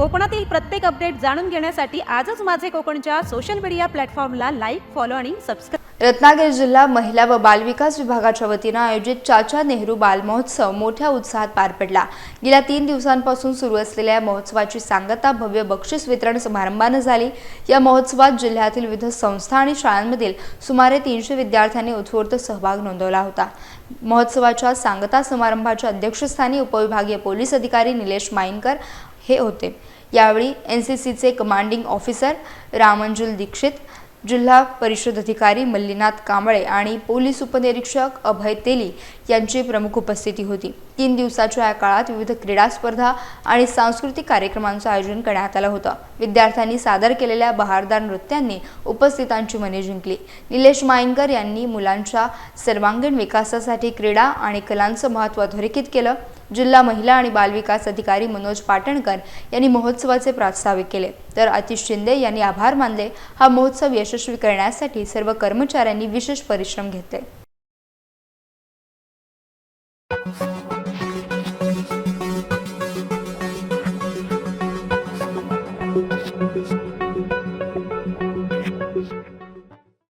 कोकणातील प्रत्येक अपडेट जाणून घेण्यासाठी आजच माझे कोकणच्या सोशल मीडिया प्लॅटफॉर्मला लाईक, फॉलो आणि सबस्क्राइब। रत्नागिरी जिल्हा महिला व बाल विकास विभागाच्या वतीने आयोजित चाचा नेहरू बाल महोत्सव मोठ्या उत्साहात पार पडला। गेल्या 3 दिवसांपासून सुरू असलेल्या महोत्सवाची सांगता भव्य बक्षीस वितरण समारंभाने झाली। या महोत्सवात जिल्ह्यातील विविध संस्था आणि शाळांमधील सुमारे 300 विद्यार्थ्यांनी उत्स्फूर्त सहभाग नोंदवला होता। महोत्सवाच्या सांगता समारंभाच्या अध्यक्षस्थानी उपविभागीय पोलीस अधिकारी निलेश माईनकर हे होते। यावेळी एनसीसीचे कमांडिंग ऑफिसर रामंजुल दीक्षित, जिल्हा परिषद अधिकारी मल्लीनाथ कांबळे आणि पोलीस उपनिरीक्षक अभय तेली यांची प्रमुख उपस्थिती होती। 3 दिवसाच्या या काळात विविध क्रीडा स्पर्धा आणि सांस्कृतिक कार्यक्रमांचे आयोजन करण्यात आले होते। विद्यार्थ्यांनी सादर केलेल्या बहारदार नृत्यांनी उपस्थितांची मने जिंकली। निलेश माईनकर यांनी मुलांच्या सर्वांगीण विकासासाठी क्रीडा आणि कलांचे महत्त्व अधोरेखित केले। जिल्हा महिला आणि बाल विकास अधिकारी मनोज पाटणकर यांनी महोत्सवाचे प्रास्ताविक केले, तर आतिश शिंदे यांनी आभार मानले। हा महोत्सव यशस्वी करण्यासाठी सर्व कर्मचाऱ्यांनी विशेष परिश्रम घेतले।